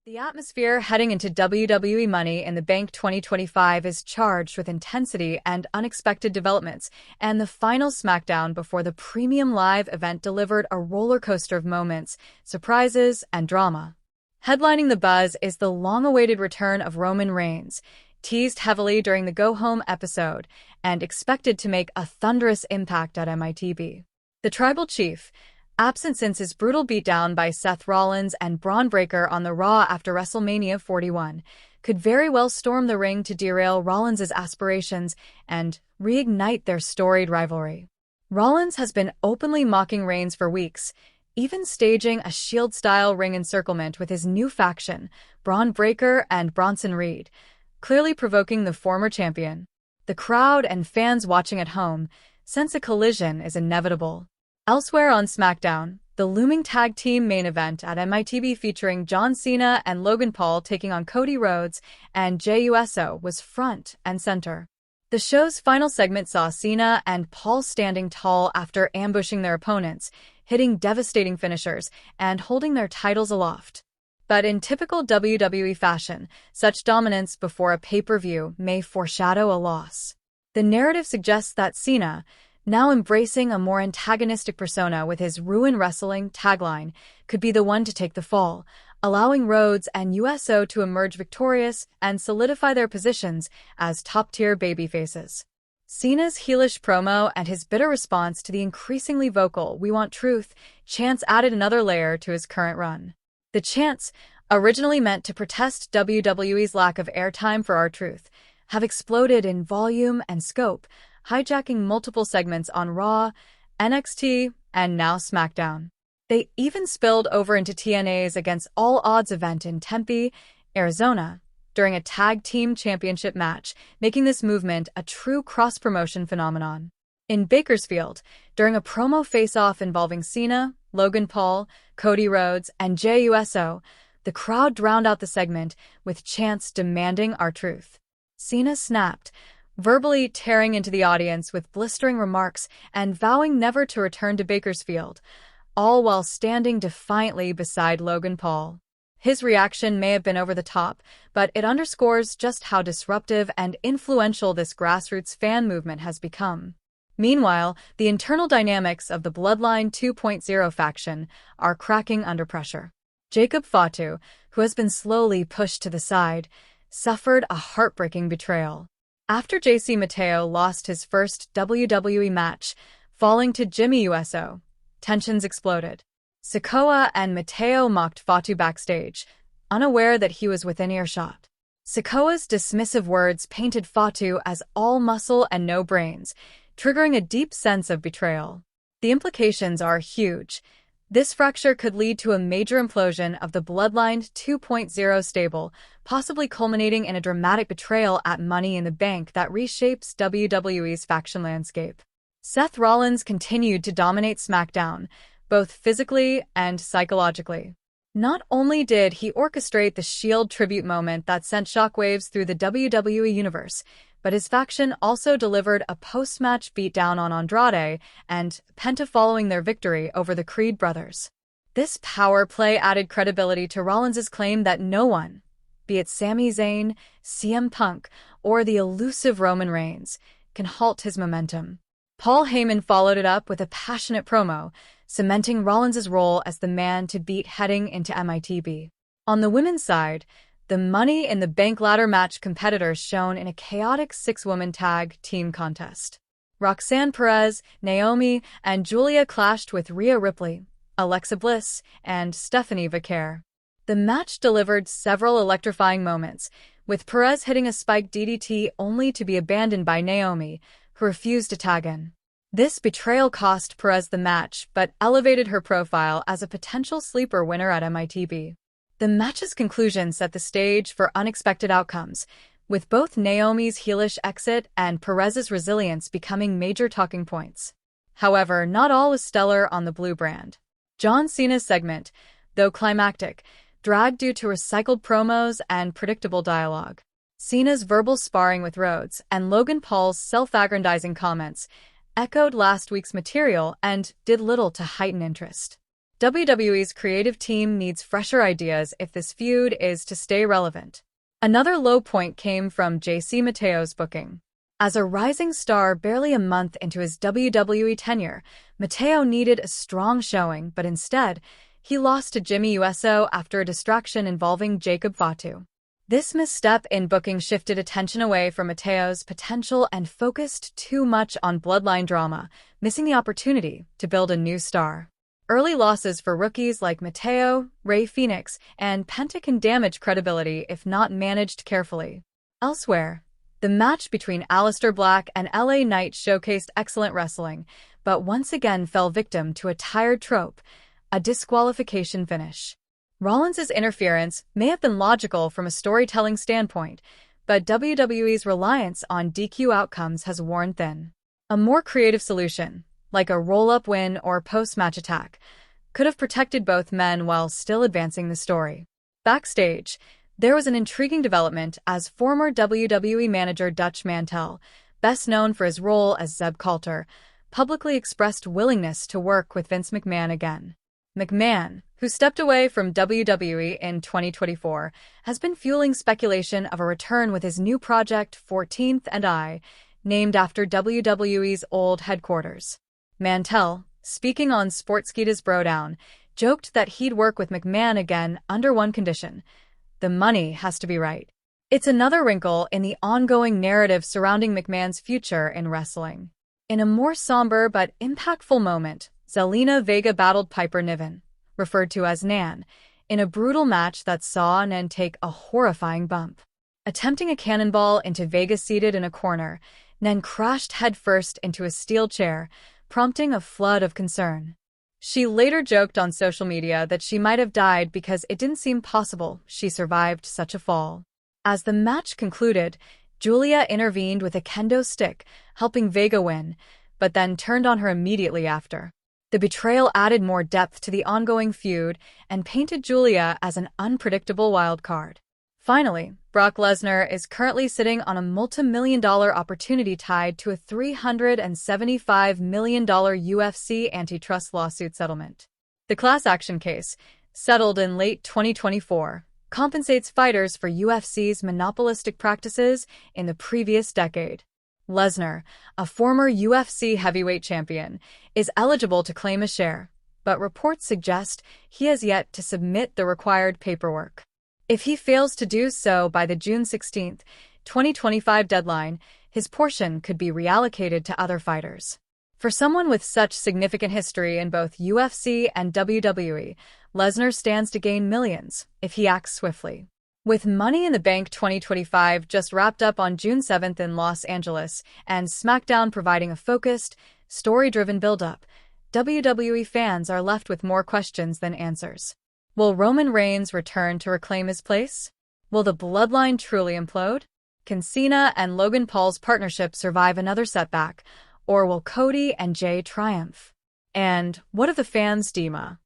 The atmosphere heading into WWE Money in the Bank 2025 is charged with intensity and unexpected developments, and the final SmackDown before the premium live event delivered a roller coaster of moments, surprises, and drama. Headlining the buzz is the long-awaited return of Roman Reigns, teased heavily during the Go Home episode, and expected to make a thunderous impact at MITB. The Tribal Chief, absent since his brutal beatdown by Seth Rollins and Braun Breaker on the Raw after WrestleMania 41, could very well storm the ring to derail Rollins' aspirations and reignite their storied rivalry. Rollins has been openly mocking Reigns for weeks, even staging a Shield-style ring encirclement with his new faction, Braun Breaker and Bronson Reed, clearly provoking the former champion. The crowd and fans watching at home sense a collision is inevitable. Elsewhere on SmackDown, the looming tag team main event at MITB featuring John Cena and Logan Paul taking on Cody Rhodes and Jey Uso was front and center. The show's final segment saw Cena and Paul standing tall after ambushing their opponents, hitting devastating finishers, and holding their titles aloft. But in typical WWE fashion, such dominance before a pay-per-view may foreshadow a loss. The narrative suggests that Cena, now embracing a more antagonistic persona with his Ruin Wrestling tagline, could be the one to take the fall, allowing Rhodes and Uso to emerge victorious and solidify their positions as top-tier babyfaces. Cena's heelish promo and his bitter response to the increasingly vocal "We Want Truth" chants added another layer to his current run. The chants, originally meant to protest WWE's lack of airtime for our truth, have exploded in volume and scope, hijacking multiple segments on Raw, NXT, and now SmackDown. They even spilled over into TNA's Against All Odds event in Tempe, Arizona, during a tag team championship match, making this movement a true cross-promotion phenomenon. In Bakersfield, during a promo face-off involving Cena, Logan Paul, Cody Rhodes, and Jey Uso, the crowd drowned out the segment with chants demanding our truth. Cena snapped, verbally tearing into the audience with blistering remarks and vowing never to return to Bakersfield, all while standing defiantly beside Logan Paul. His reaction may have been over the top, but it underscores just how disruptive and influential this grassroots fan movement has become. Meanwhile, the internal dynamics of the Bloodline 2.0 faction are cracking under pressure. Jacob Fatu, who has been slowly pushed to the side, suffered a heartbreaking betrayal. After JC Mateo lost his first WWE match, falling to Jimmy Uso, tensions exploded. Sikoa and Mateo mocked Fatu backstage, unaware that he was within earshot. Sikoa's dismissive words painted Fatu as all muscle and no brains, triggering a deep sense of betrayal. The implications are huge. This fracture could lead to a major implosion of the Bloodline 2.0 stable, possibly culminating in a dramatic betrayal at Money in the Bank that reshapes WWE's faction landscape. Seth Rollins continued to dominate SmackDown, both physically and psychologically. Not only did he orchestrate the Shield tribute moment that sent shockwaves through the WWE universe, but his faction also delivered a post-match beatdown on Andrade and Penta following their victory over the Creed brothers. This power play added credibility to Rollins' claim that no one, be it Sami Zayn, CM Punk, or the elusive Roman Reigns, can halt his momentum. Paul Heyman followed it up with a passionate promo, cementing Rollins' role as the man to beat heading into MITB. On the women's side, the Money in the Bank ladder match competitors shone in a chaotic six-woman tag team contest. Roxanne Perez, Naomi, and Julia clashed with Rhea Ripley, Alexa Bliss, and Stephanie Vaquer. The match delivered several electrifying moments, with Perez hitting a spiked DDT only to be abandoned by Naomi, who refused to tag in. This betrayal cost Perez the match, but elevated her profile as a potential sleeper winner at MITB. The match's conclusion set the stage for unexpected outcomes, with both Naomi's heelish exit and Perez's resilience becoming major talking points. However, not all was stellar on the blue brand. John Cena's segment, though climactic, dragged due to recycled promos and predictable dialogue. Cena's verbal sparring with Rhodes and Logan Paul's self-aggrandizing comments echoed last week's material and did little to heighten interest. WWE's creative team needs fresher ideas if this feud is to stay relevant. Another low point came from JC Mateo's booking. As a rising star barely a month into his WWE tenure, Mateo needed a strong showing, but instead, he lost to Jimmy Uso after a distraction involving Jacob Fatu. This misstep in booking shifted attention away from Mateo's potential and focused too much on bloodline drama, missing the opportunity to build a new star. Early losses for rookies like Mateo, Rey Fenix, and Penta can damage credibility if not managed carefully. Elsewhere, the match between Aleister Black and LA Knight showcased excellent wrestling, but once again fell victim to a tired trope, a disqualification finish. Rollins' interference may have been logical from a storytelling standpoint, but WWE's reliance on DQ outcomes has worn thin. A more creative solution, like a roll-up win or post-match attack, could have protected both men while still advancing the story. Backstage, there was an intriguing development as former WWE manager Dutch Mantel, best known for his role as Zeb Coulter, publicly expressed willingness to work with Vince McMahon again. McMahon, who stepped away from WWE in 2024, has been fueling speculation of a return with his new project 14th and I, named after WWE's old headquarters. Mantel, speaking on Sportskeeda's Brodown, joked that he'd work with McMahon again under one condition: the money has to be right. It's another wrinkle in the ongoing narrative surrounding McMahon's future in wrestling. In a more somber but impactful moment, Zelina Vega battled Piper Niven, referred to as Nan, in a brutal match that saw Nan take a horrifying bump. Attempting a cannonball into Vega seated in a corner, Nan crashed headfirst into a steel chair, prompting a flood of concern. She later joked on social media that she might have died because it didn't seem possible she survived such a fall. As the match concluded, Julia intervened with a kendo stick, helping Vega win, but then turned on her immediately after. The betrayal added more depth to the ongoing feud and painted Julia as an unpredictable wild card. Finally, Brock Lesnar is currently sitting on a multi-million-dollar opportunity tied to a $375 million UFC antitrust lawsuit settlement. The class action case, settled in late 2024, compensates fighters for UFC's monopolistic practices in the previous decade. Lesnar, a former UFC heavyweight champion, is eligible to claim a share, but reports suggest he has yet to submit the required paperwork. If he fails to do so by the June 16, 2025 deadline, his portion could be reallocated to other fighters. For someone with such significant history in both UFC and WWE, Lesnar stands to gain millions if he acts swiftly. With Money in the Bank 2025 just wrapped up on June 7th in Los Angeles and SmackDown providing a focused, story-driven build-up, WWE fans are left with more questions than answers. Will Roman Reigns return to reclaim his place? Will the bloodline truly implode? Can Cena and Logan Paul's partnership survive another setback, or will Cody and Jay triumph? And what of the fans' dilemma?